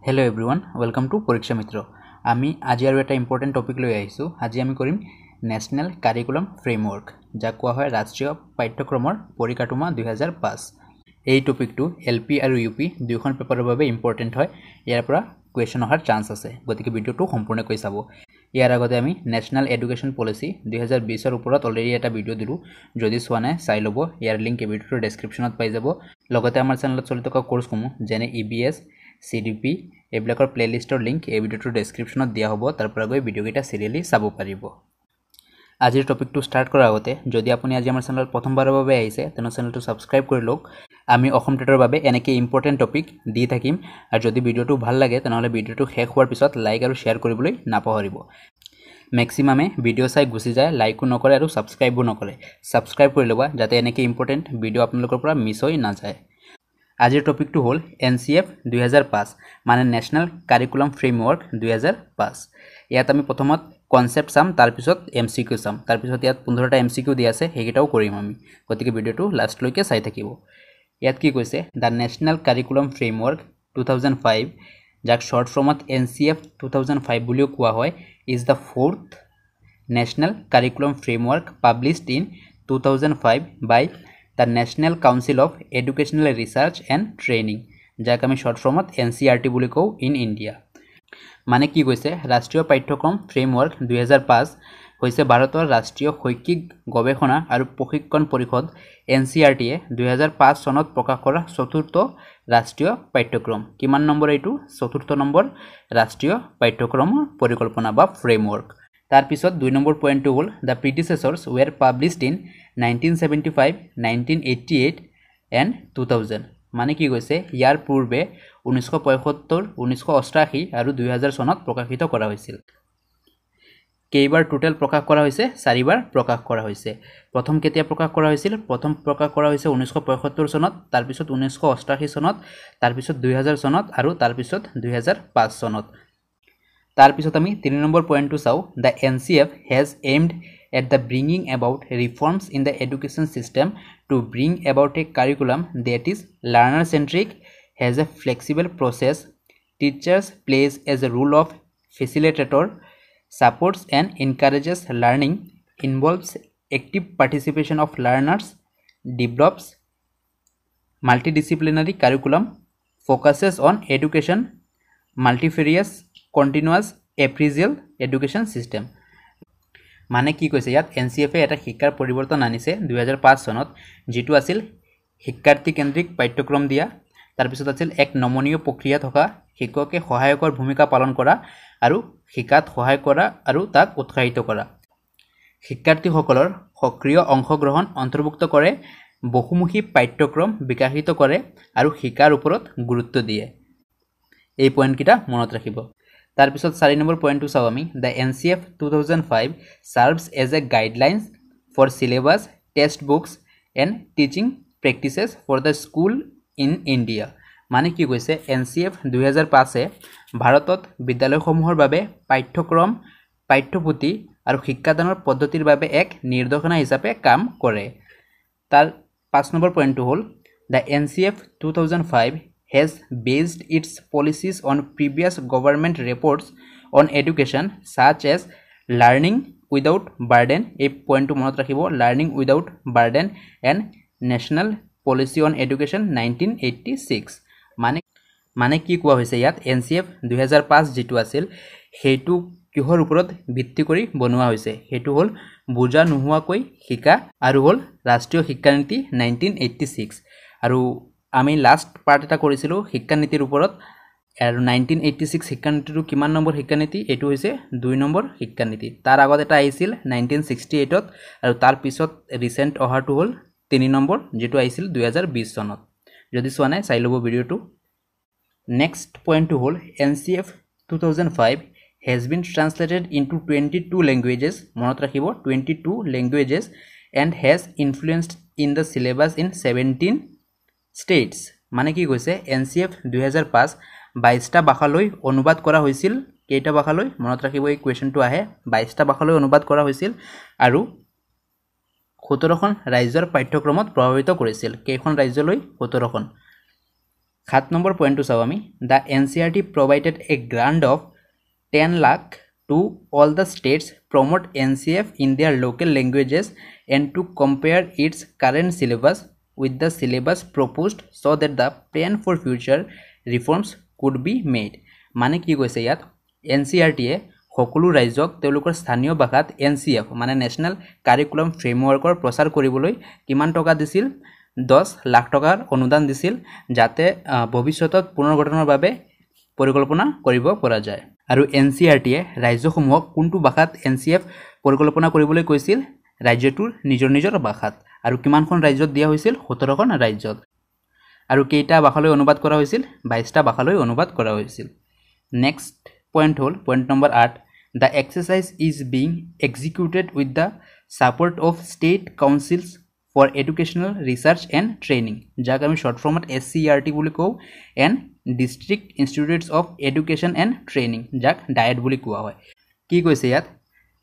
Hello everyone, welcome to Poriksha Mitra. আমি আজি আৰু এটা ইম্পৰ্টেন্ট টপিক লৈ আহিছো। আজি আমি কৰিম ন্যাশনাল কাৰিকুলাম ফ্ৰেমৱৰ্ক, যাক কোৱা হয় ৰাষ্ট্ৰীয় পাঠ্যক্ৰমৰ পৰিকাঠামো 2005। এই টপিকটো এলপি আৰু ইউপি দুয়োখন পেপাৰৰ বাবে ইম্পৰ্টেন্ট হয়। ইয়াৰ পৰা কোৱেশ্চন অহাৰ চান্স আছে, গতিকে ভিডিঅ'টো সম্পূৰ্ণকৈ চাব। ইয়াৰ আগতে আমি ন্যাশনাল এডুকেশ্যন পলিচি 2020 ৰ ওপৰত অলৰেডি এটা ভিডিঅ' দিলো, যদি চোৱা নাই চাই ল'ব। ইয়াৰ লিংক এই ভিডিঅ'টোৰ ডেছক্ৰিপশ্যনত পাই যাব। লগতে আমাৰ চেনেলত চলি থকা কোৰ্ছসমূহ যেনে EBS, CDP এইবিলাকৰ প্লেলিষ্টৰ লিংক এই ভিডিঅ'টোৰ ডেছক্ৰিপশ্যনত দিয়া হ'ব, তাৰ পৰা গৈ ভিডিঅ'কেইটা চিৰিয়েলি চাব পাৰিব। আজিৰ টপিকটো ষ্টাৰ্ট কৰাৰ আগতে যদি আপুনি আজি আমাৰ চেনেলত প্ৰথমবাৰৰ বাবে আহিছে তেনে চেনেলটো ছাবস্ক্ৰাইব কৰি লওক। আমি অসম টেটৰ বাবে এনেকৈ ইম্পৰ্টেণ্ট টপিক দি থাকিম, আৰু যদি ভিডিঅ'টো ভাল লাগে তেনেহ'লে ভিডিঅ'টো শেষ হোৱাৰ পিছত লাইক আৰু শ্বেয়াৰ কৰিবলৈ নাপাহৰিব। মেক্সিমামে ভিডিঅ' চাই গুচি যায়, লাইকো নকৰে আৰু ছাবস্ক্ৰাইবো নকৰে। ছাবস্ক্ৰাইব কৰি ল'বা যাতে এনেকৈ ইম্পৰ্টেণ্ট ভিডিঅ' আপোনালোকৰ পৰা মিছ হৈ নাযায়। আজিৰ টপিকটো হ'ল NCF 2005, মানে নেশ্যনেল কাৰিকুলাম ফ্ৰেমৱৰ্ক 2005। ইয়াত আমি প্ৰথমত কনচেপ্ট চাম, তাৰপিছত MCQ চাম, তাৰপিছত ইয়াত 15টা MCQ দিয়া আছে, সেইকেইটাও কৰিম আমি। গতিকে ভিডিঅ'টো লাষ্টলৈকে চাই থাকিব। ইয়াত কি কৈছে, দ্য নেশ্যনেল কাৰিকুলাম ফ্ৰেমৱৰ্ক 2005, যাক শ্বৰ্ট ফৰ্মত NCF 2005 বুলিও কোৱা হয়, is the fourth national curriculum framework published in 2005 by the national council of educational research and training, যাক আমি শ্বৰ্ট ফৰ্মত NCERT বুলি কওঁ ইন ইণ্ডিয়া। মানে কি কৈছে, ৰাষ্ট্ৰীয় পাঠ্যক্ৰম ফ্ৰেমৱৰ্ক 2005 হৈছে ভাৰতৰ ৰাষ্ট্ৰীয় শৈক্ষিক গৱেষণা আৰু প্ৰশিক্ষণ পৰিষদ NCERTয়ে 2005 চনত প্ৰকাশ কৰা চতুৰ্থ ৰাষ্ট্ৰীয় পাঠ্যক্ৰম। কিমান নম্বৰ এইটো? চতুৰ্থ নম্বৰ ৰাষ্ট্ৰীয় পাঠ্যক্ৰমৰ পৰিকল্পনা বা ফ্ৰেমৱৰ্ক। তাৰপিছত 2 নম্বৰ পইণ্টটো হ'ল দ্য প্ৰিডিচেছৰ্ছ ৱেৰ পাব্লিছড ইন 1975, 1988 এণ্ড 2000। মানে কি কৈছে, ইয়াৰ পূৰ্বে 1975, 1988 আৰু 2000 চনত প্ৰকাশিত কৰা হৈছিল। কেইবাৰ টোটেল প্ৰকাশ কৰা হৈছে? 4বাৰ প্ৰকাশ কৰা হৈছে। প্ৰথম কেতিয়া প্ৰকাশ কৰা হৈছিল? প্ৰথম প্ৰকাশ কৰা হৈছে 1975 চনত, তাৰপিছত 1988 চনত, তাৰপিছত 2000 চনত আৰু তাৰপিছত 2005 চনত। তাৰপিছত আমি 3 নম্বৰ পইণ্টটো চাওঁ। The NCF has aimed at the bringing about reforms in the education system to bring about a curriculum that is learner centric, has a flexible process, teachers plays as a role of facilitator, supports and encourages learning, involves active participation of learners, develops multidisciplinary curriculum, focuses on education, multifarious continuous appraisal education system। মানে কি কৈছে, ইয়াত NCFে এটা শিক্ষাৰ পৰিৱৰ্তন আনিছে 2005 চনত, যিটো আছিল শিক্ষাৰ্থীকেন্দ্ৰিক পাঠ্যক্ৰম দিয়া, তাৰপিছত আছিল এক নমনীয় প্ৰক্ৰিয়া থকা, শিক্ষকে সহায়কৰ ভূমিকা পালন কৰা আৰু শিকাত সহায় কৰা আৰু তাক উৎসাহিত কৰা, শিক্ষাৰ্থীসকলৰ সক্ৰিয় অংশগ্ৰহণ অন্তৰ্ভুক্ত কৰে, বহুমুখী পাঠ্যক্ৰম বিকশিত কৰে আৰু শিকাৰ ওপৰত গুৰুত্ব দিয়ে। এই পইণ্টকেইটা মনত ৰাখিব। তাৰপিছত 4 নম্বৰ পইণ্টটো চাওঁ আমি। The NCF 2005 serves as a guidelines for syllabus, text books and teaching practices for the school in India. মানে কি কৈছে, NCF 2005এ ভাৰতত বিদ্যালয়সমূহৰ বাবে পাঠ্যক্ৰম, পাঠ্যপুথি আৰু শিক্ষাদানৰ পদ্ধতিৰ বাবে এক নিৰ্দেশনা হিচাপে কাম কৰে। তাৰ 5 নম্বৰ পইণ্টটো হ'ল the NCF 2005 has based its policies on previous government reports on education such as learning without burden, এই পইণ্টটো মনত ৰাখিব, learning without burden and national policy on education 1986। মানে কি কোৱা হৈছে ইয়াত, NCF 2005 যিটো আছিল সেইটো কিহৰ ওপৰত ভিত্তি কৰি বনোৱা হৈছে? সেইটো হ'ল বুজা নোহোৱাকৈ শিকা আৰু হ'ল ৰাষ্ট্ৰীয় শিক্ষানীতি 1986। আৰু আমি লাষ্ট পাৰ্ট এটা কৰিছিলোঁ শিক্ষানীতিৰ ওপৰত, আৰু 1986 শিক্ষানীতিটো কিমান নম্বৰ শিক্ষানীতি? এইটো হৈছে 2 নম্বৰ শিক্ষানীতি। তাৰ আগত এটা আহিছিল 1968ত, আৰু তাৰ পিছত ৰিচেণ্ট অহাটো হ'ল 3 নম্বৰ, যিটো আহিছিল 2020 চনত। যদি চোৱা নাই চাই ল'ব ভিডিঅ'টো। নেক্সট পইণ্টটো হ'ল NCF 2005 has been translated into 22 languages, মনত ৰাখিব 22 languages, and has influenced in the syllabus in 17 states। মানে কি কৈছে, NCF 2005 22টা ভাষালৈ অনুবাদ কৰা হৈছিল। কেইটা ভাষালৈ? মনত ৰাখিব, এই কুৱেশ্যনটো আহে। 22টা ভাষালৈ অনুবাদ কৰা হৈছিল আৰু 17খন ৰাজ্যৰ পাঠ্যক্ৰমত প্ৰভাৱিত কৰিছিল। কেইখন ৰাজ্যলৈ? 17খন। 7 নম্বৰ পইণ্টটো চাওঁ আমি the NCERT provided a grant of 10 lakh to all the states promote NCF in their local languages and to compare its current syllabus with the syllabus proposed so that the plan for future reforms could be made মানে কি কৈছে ইয়াত NCERT এ সকলো ৰাজ্যক তেওঁলোকৰ স্থানীয় ভাষাত NCF মানে নেশ্যনেল কাৰিকুলাম ফ্ৰেমৱৰ্কৰ প্ৰচাৰ কৰিবলৈ কিমান টকা দিছিল 10 লাখ টকাৰ অনুদান দিছিল যাতে ভৱিষ্যতত পুনৰ্গঠনৰ বাবে পৰিকল্পনা কৰিব পৰা যায় আৰু NCERT এ ৰাজ্যসমূহক কোনটো ভাষাত NCF পৰিকল্পনা কৰিবলৈ কৈছিল ৰাজ্যটোৰ নিজৰ ভাষাত আৰু কিমানখন ৰাজ্যত দিয়া হৈছিল 17খন ৰাজ্যত আৰু কেইটা ভাষালৈ অনুবাদ কৰা হৈছিল 22টা ভাষালৈ অনুবাদ কৰা হৈছিল next point hall point number 8 the exercise is being executed with the support of state councils for educational research and training যাক আমি শর্ট ফর্মত SCERT বুলি কওঁ and district institutes of education and training যাক ডায়েট বুলি কোৱা হয় কি কৈছে ইয়াত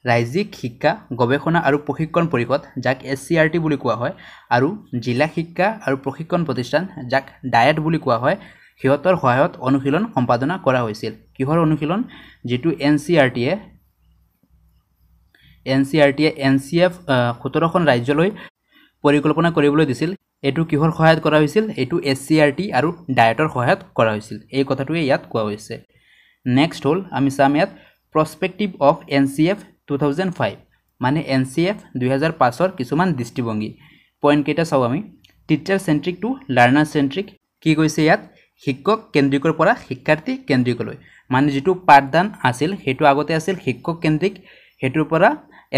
ৰাজ্যিক শিক্ষা গৱেষণা আৰু প্ৰশিক্ষণ পৰিষদ যাক SCERT বুলি কোৱা হয় আৰু জিলা শিক্ষা আৰু প্ৰশিক্ষণ প্ৰতিষ্ঠান যাক ডায়েট বুলি কোৱা হয় হিয়তৰ সহায়ত অনুশীলন সম্পাদনা কৰা হৈছিল কিহৰ অনুশীলন যেটো NCERT এ NCF 17খন ৰাজ্যলৈ পৰিকল্পনা কৰিবলৈ দিছিল এটো কিহৰ সহায়ত কৰা হৈছিল এটো SCERT আৰু ডায়েটৰ সহায়ত কৰা হৈছিল এই কথাটোৱে ইয়াত কোৱা হৈছে নেক্সট হল আমি চাম ইয়াত perspective of NCF 2005 মানে NCF 2005 ৰ কিছুমান দৃষ্টিভংগী পইণ্ট কেইটা চাও আমি teacher centric to learner centric কি কৈছে ইয়াত শিক্ষক কেন্দ্ৰিকৰ পৰা শিক্ষাৰ্থী কেন্দ্ৰিকলৈ মানে যেটো পাঠদান আছিল হেতু আগতে আছিল শিক্ষক কেন্দ্ৰিক হেতুৰ পৰা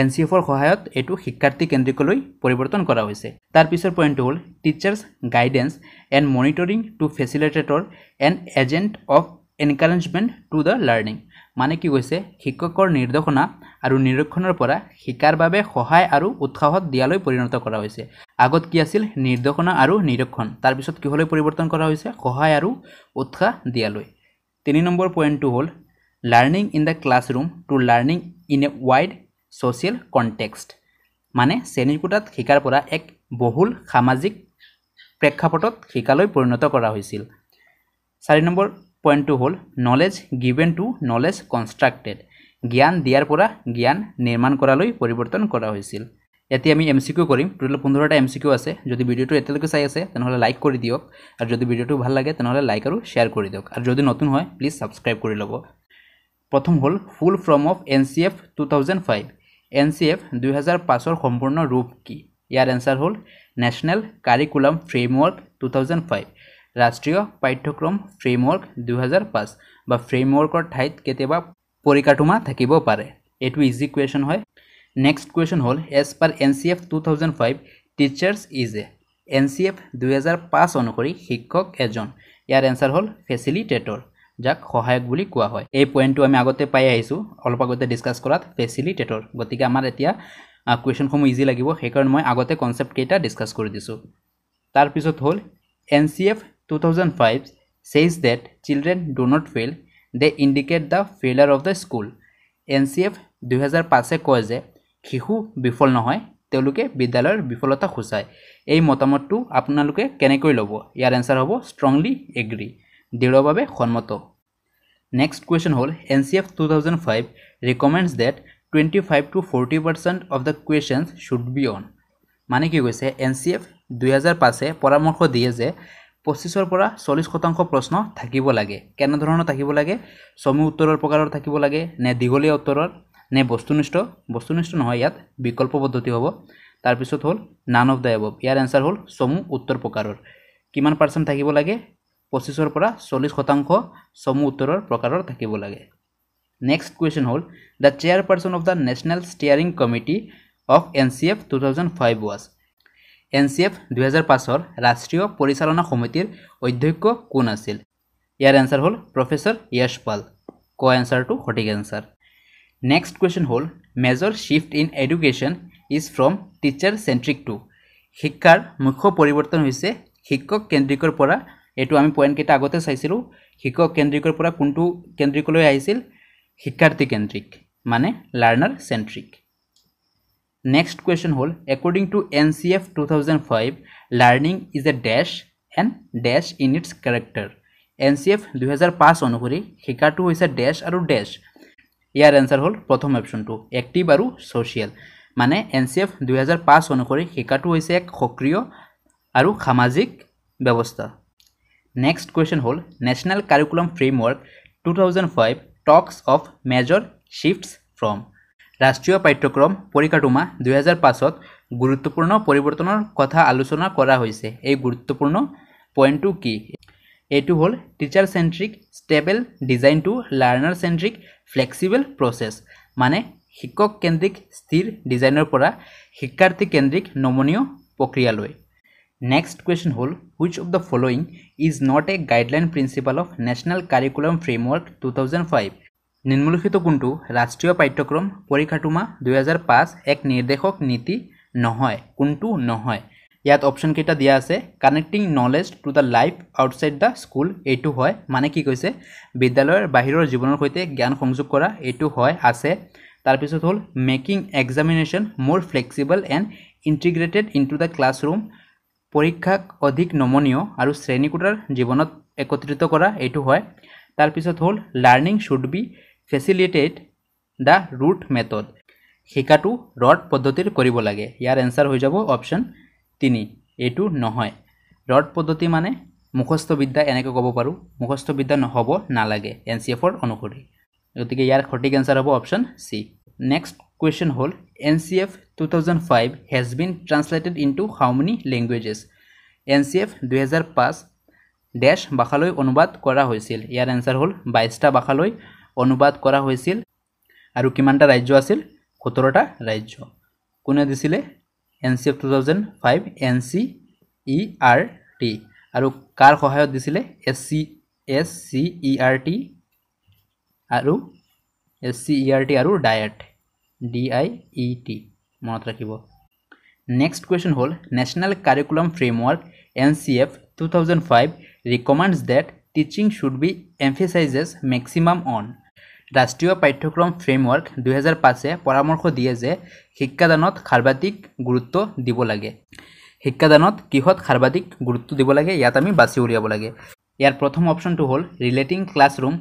NCF ৰ সহায়ত এটো শিক্ষাৰ্থী কেন্দ্ৰিকলৈ পৰিৱৰ্তন কৰা হৈছে তাৰ পিছৰ পইণ্ট হল teachers guidance and monitoring to facilitator and agent of encouragement to the learning মানে কি কৈছে শিক্ষকৰ নিৰ্দেশনা আৰু নিৰীক্ষণৰ পৰা শিকাৰ বাবে সহায় আৰু উৎসাহত দিয়ালৈ পৰিণত কৰা হৈছে আগত কি আছিল নিৰ্দেশনা আৰু নিৰীক্ষণ তাৰ পিছত কি হলৈ পৰিৱৰ্তন কৰা হৈছে সহায় আৰু উৎসাহ দিয়ালৈ 3 নম্বৰ পইণ্টটো হল learning in the classroom to learning in a wide social context মানে শ্ৰেণীকোঠাত শিকাৰ পৰা এক বহুল সামাজিক প্ৰেক্ষাপটত শিকালৈ পৰিণত কৰা হৈছিল 4 নম্বৰ পইণ্টটো হল নলেজ গিভেন টু নলেজ কনস্ট্ৰাক্টেড জ্ঞান দিয়াৰ পৰা জ্ঞান নিৰ্মাণ কৰালৈ পৰিৱৰ্তন কৰা হৈছিল এতিয়া আমি MCQ কৰিম টোটাল 15টা MCQ আছে যদি ভিডিওটো এতিয়ালৈকে চাই আছে তেনহলে লাইক কৰি দিয়ক আৰু যদি ভিডিওটো ভাল লাগে তেনহলে লাইক আৰু শেয়াৰ কৰি দিয়ক আৰু যদি নতুন হয় প্লিজ সাবস্ক্ৰাইব কৰি লব প্ৰথম হল full form of NCF 2005 NCF 2005 ৰ সম্পূৰ্ণ ৰূপ কি ইয়াৰ আনসাৰ হল নেশনাল কাৰিকুলাম ফ্ৰেমৱৰ্ক 2005 ৰাষ্ট্ৰীয় পাঠ্যক্ৰম ফ্ৰেমৱৰ্ক 2005 বা ফ্ৰেমৱৰ্কৰ ঠাইত কেতিয়াবা পৰিকাঠামো থাকিব পাৰে এটো ইজি কোৱেশ্চন হয় নেক্সট কোৱেশ্চন হল as per NCF 2005 teachers is a NCF 2005 অনুসৰি শিক্ষক এজন ইয়াৰ আনসাৰ হল ফেচিলিটেটৰ যাক সহায়ক বুলি কোৱা হয় এই পইণ্টটো আমি আগতে পাই আহিছো অলপ আগতে ডিসকাস কৰাত ফেচিলিটেটৰ গতিকে আমাৰ এতিয়া কোৱেশ্চন সমূহ ইজি লাগিব হেকাৰণ মই আগতে কনসেপ্ট কেইটা ডিসকাস কৰি দিছো তাৰ পিছত হল NCF 2005 says that children do not fail they indicate the failure of the school NCF 2005 এ কয় যে শিশু বিফল নহয় তেওঁলোকে বিদ্যালয়ৰ বিফলতা খুচায় এই মতামতটো আপোনালোকে কেনেকৈ লব ইয়াৰ আনসাৰ হ'ব strongly agree দৃঢ়ভাৱে সন্মত next question hall NCF 2005 recommends that 25 to 40% of the questions should be on মানে কি কৈছে NCF 2005 এ পৰামৰ্শ দিয়ে যে 25 পৰা 40% প্ৰশ্ন থাকিব লাগে কেনে ধৰণৰ থাকিব লাগে সমু উত্তৰৰ প্ৰকাৰৰ থাকিব লাগে নে দীঘলীয়া উত্তৰৰ নে বস্তুনিষ্ঠ নহয় ইয়াত বিকল্প পদ্ধতি হ'ব তাৰ পিছত হল none of the above ইয়াৰ আনসাৰ হল সমু উত্তৰ প্ৰকাৰৰ কিমান পাৰ্চেন্ট থাকিব লাগে 25 পৰা 40% সমু উত্তৰৰ প্ৰকাৰৰ থাকিব লাগে next question hall the chairperson of the national steering committee of NCF 2005 was NCF 2005 ৰ ৰাষ্ট্ৰীয় পৰিচালনা সমিতিৰ অধ্যক্ষ কোন আছিল ইয়াৰ আনসাৰ হল প্ৰফেসৰ য়শপাল কো আনসাৰটো সঠিক আনসাৰ নেক্সট কোৱেশ্চন হল major shift in education is from teacher centric to শিক্ষাৰ মুখ্য পৰিৱৰ্তন হৈছে শিক্ষক কেন্দ্ৰিকৰ পৰা এটো আমি পইণ্ট কেইটা আগতে চাইছিলো শিক্ষক কেন্দ্ৰিকৰ পৰা কোনটো কেন্দ্ৰিকলৈ আহিছিল শিক্ষাৰ্থী কেন্দ্ৰিক মানে learner centric next question hall according to NCF 2005 learning is a dash and dash in its character. NCF 2005 অনুসৰি শিকাৰটো হৈছে ড্যাশ আৰু ড্যাশ। ইয়াৰ এনসাৰ হ'ল প্ৰথম অপশনটো এক্টিভ আৰু সোশিয়াল। মানে NCF 2005 অনুসৰি শিকাৰটো হৈছে এক সক্ৰিয় আৰু সামাজিক ব্যৱস্থা। নেক্সট কোৱেশ্চন হ'ল national curriculum framework 2005 Tux of major shifts from. ৰাষ্ট্ৰীয় পাঠ্যক্ৰম পৰিকাঠামো 2005ত গুৰুত্বপূৰ্ণ পৰিৱৰ্তনৰ কথা আলোচনা কৰা হৈছে। এই গুৰুত্বপূৰ্ণ পইণ্টটো কি? এইটো হ'ল teacher centric stable design to learner centric flexible process. মানে শিক্ষক কেন্দ্ৰিক স্থিৰ ডিজাইনৰ পৰা শিক্ষাৰ্থী কেন্দ্ৰিক নমনীয় প্ৰক্ৰিয়ালৈ। নেক্সট কুৱেশ্যন হ'ল which of the following is not a guideline principle of national curriculum framework 2005। নিম্নলিখিত কোনটো ৰাষ্ট্ৰীয় পাঠ্যক্ৰম পৰিকাঠামো 2005 এক নিৰ্দেশক নীতি নহয়? কোনটো নহয়? ইয়াত অপশন কেইটা দিয়া আছে। Connecting knowledge to the life outside the school এইটো হয়। মানে কি কৈছে বিদ্যালয়ৰ বাহিৰৰ জীৱনৰ সৈতে জ্ঞান সংযোগ কৰা এইটো হয় আছে। তাৰপিছত হ'ল making examination more flexible and integrated into the classroom পৰীক্ষাক অধিক নমনীয় আৰু শ্ৰেণীকোঠাৰ জীৱনত একত্ৰিত কৰা এইটো হয়। তাৰপিছত হ'ল learning should be facilitated the rote method শিকাটো ৰড পদ্ধতিৰ কৰিব লাগে। ইয়াৰ এনসাৰ হৈ যাব অপশন 3 এইটো নহয়। ৰড পদ্ধতি মানে মুখস্থ বিদ্যা এনেকৈ ক'ব পাৰোঁ। মুখস্থ বিদ্যা নহ'ব নালাগে NCFৰ অনুসৰি। গতিকে ইয়াৰ সঠিক এনসাৰ হ'ব অপশন চি। নেক্সট কুৱেশ্যন হ'ল NCF 2005 has been translated into how many languages. NCF 2005 ডেশ ভাষালৈ অনুবাদ কৰা হৈছিল। ইয়াৰ এনসাৰ হ'ল 22টা ভাষালৈ অনুবাদ কৰা হৈছিল। আৰু কিমানটা ৰাজ্য আছিল? 17টা ৰাজ্য। কোনে দিছিলে? NCF 2005 NCERT। আৰু কাৰ সহায়ত দিছিলে? SCERT আৰু ডায়েট DIET মনত ৰাখিব। নেক্সট কুৱেশ্যন হ'ল national curriculum framework NCF 2005 recommends that teaching should be emphasises maximum on. ৰাষ্ট্ৰীয় পাঠ্যক্ৰম ফ্ৰেমৱৰ্ক 2005 পৰামৰ্শ দিয়ে যে শিক্ষাদানত সৰ্বাধিক গুৰুত্ব দিব লাগে। শিক্ষাদানত কিহত সৰ্বাধিক গুৰুত্ব দিব লাগে ইয়াত আমি বাছি উলিয়াব লাগে। ইয়াৰ প্ৰথম অপশনটো হ'ল relating classroom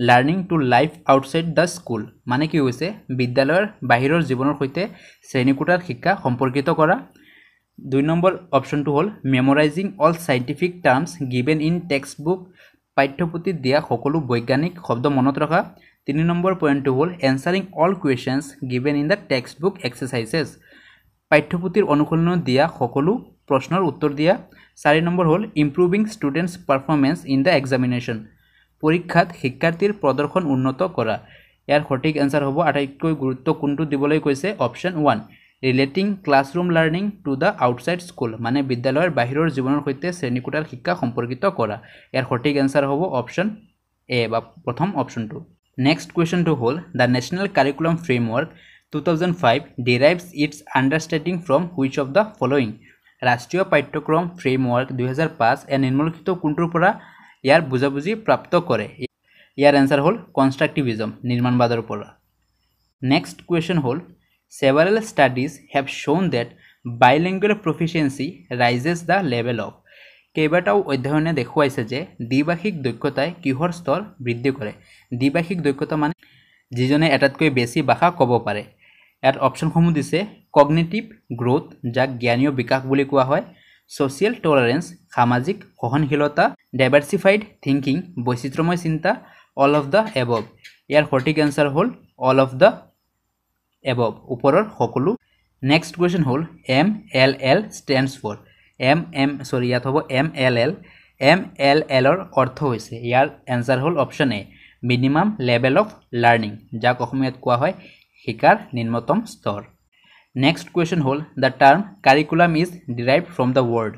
learning to life outside the school. মানে কি হৈছে বিদ্যালয়ৰ বাহিৰৰ জীৱনৰ সৈতে শ্ৰেণীকোঠাৰ শিক্ষা সম্পৰ্কিত কৰা। 2 নম্বৰ অপশনটো হ'ল memorising all scientific terms given in textbook পাঠ্যপুথিত দিয়া সকলো বৈজ্ঞানিক শব্দ মনত ৰখা। 3 নম্বৰ পইণ্টটো হ'ল ensuring all questions given in the textbook exercises পাঠ্যপুথিৰ অনুশীলনত দিয়া সকলো প্ৰশ্নৰ উত্তৰ দিয়া। 4 নম্বৰ হ'ল ইম্প্ৰুভিং students performance in the examination পৰীক্ষাত শিক্ষাৰ্থীৰ প্ৰদৰ্শন উন্নত কৰা। ইয়াৰ সঠিক এনসাৰ হ'ব আটাইতকৈ গুৰুত্ব কোনটো দিবলৈ কৈছে? Option 1 relating classroom learning to the outside school. মানে বিদ্যালয়ৰ বাহিৰৰ জীৱনৰ সৈতে শ্ৰেণীকোঠাৰ শিক্ষা সম্পৰ্কিত কৰা। ইয়াৰ সঠিক এনসাৰ হ'ব অপশন এ বা প্ৰথম অপশনটো। নেক্সট কুৱেশ্যনটো হ'ল the national curriculum framework 2005 derives its understanding from which of the following. ৰাষ্ট্ৰীয় পাঠ্যক্ৰম ফ্ৰেমৱৰ্ক 2005 নিম্নলিখিত কোনটোৰ পৰা ইয়াৰ বুজাবুজি প্ৰাপ্ত কৰে? ইয়াৰ এনসাৰ হ'ল কনষ্ট্ৰাকটিভিজম নিৰ্মাণবাদৰ পৰা। নেক্সট কুৱেশ্যন হ'ল several studies have shown that bilingual proficiency raises the level of। কেইবাটাও অধ্যয়নে দেখুৱাইছে যে দ্বিভাষিক দক্ষতাই কিহৰ স্তৰ বৃদ্ধি কৰে? দ্বিভাষিক দক্ষতা মানে যিজনে এটাতকৈ বেছি ভাষা ক'ব পাৰে। ইয়াত অপশ্যনসমূহ দিছে কগনিটিভ গ্ৰোথ যাক জ্ঞানীয় বিকাশ বুলি কোৱা হয়, ছ'চিয়েল টলাৰেঞ্চ সামাজিক সহনশীলতা, ডাইভাৰ্চিফাইড থিংকিং বৈচিত্ৰ্যময় চিন্তা, অল অফ দ্য এবভ। ইয়াৰ সঠিক এনসাৰ হ'ল অল অফ দ্য এবভ ওপৰৰ সকলো। নেক্সট কুৱেশ্যন হ'ল MLL stands for ইয়াত হ'ব MLL। MLLৰ অৰ্থ হৈছে ইয়াৰ এনসাৰ হ'ল option A minimum level of learning যাক অসমীয়াত কোৱা হয় শিকাৰ নিম্নতম স্তৰ। নেক্সট কুৱেশ্যন হ'ল the term curriculum is derived from the word.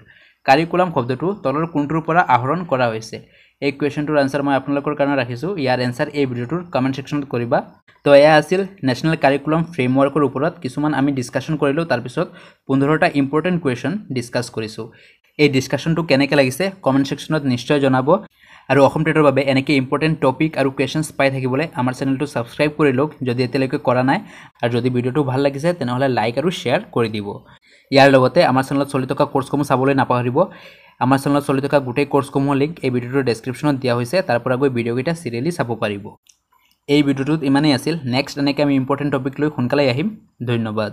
Curriculum শব্দটো তলৰ কোনটোৰ পৰা আহৰণ কৰা হৈছে? এই কুৱেশ্যনটোৰ আনসাৰ মই আপোনালোকৰ কাৰণে ৰাখিছোঁ। ইয়াৰ এনসাৰ এই ভিডিঅ'টোৰ কমেণ্ট ছেকশ্যনত কৰিবা। তো এয়া আছিল নেশ্যনেল কাৰিকুলাম ফ্ৰেমৱৰ্কৰ ওপৰত কিছুমান আমি ডিছকাশ্যন কৰিলোঁ। তাৰপিছত 15টা ইম্পৰ্টেণ্ট কুৱেশ্যন ডিছকাছ কৰিছোঁ। এই ডিছকাশ্যনটো কেনেকৈ লাগিছে কমেণ্ট ছেকশ্যনত নিশ্চয় জনাব। আৰু অসম টেটৰ বাবে এনেকৈ ইম্পৰ্টেণ্ট টপিক আৰু কুৱেশ্যনছ পাই থাকিবলৈ আমাৰ চেনেলটো ছাবস্ক্ৰাইব কৰি লওক যদি এতিয়ালৈকে কৰা নাই। আৰু যদি ভিডিঅ'টো ভাল লাগিছে তেনেহ'লে লাইক আৰু শ্বেয়াৰ কৰি দিব। ইয়াৰ লগতে আমাৰ চেনেলত চলি থকা কোৰ্ছসমূহ চাবলৈ নাপাহৰিব আমাৰ চেনেলত চলি থকা গোটেই কোৰ্ছসমূহৰ লিংক এই ভিডিঅ'টোৰ ডেছক্ৰিপশ্যনত দিয়া হৈছে তাৰ পৰা গৈ ভিডিঅ'কেইটা চিৰিয়েলি চাব পাৰিব এই ভিডিঅ'টোত ইমানেই আছিল নেক্সট এনেকৈ আমি ইম্পৰ্টেণ্ট টপিক লৈ সোনকালে আহিম ধন্যবাদ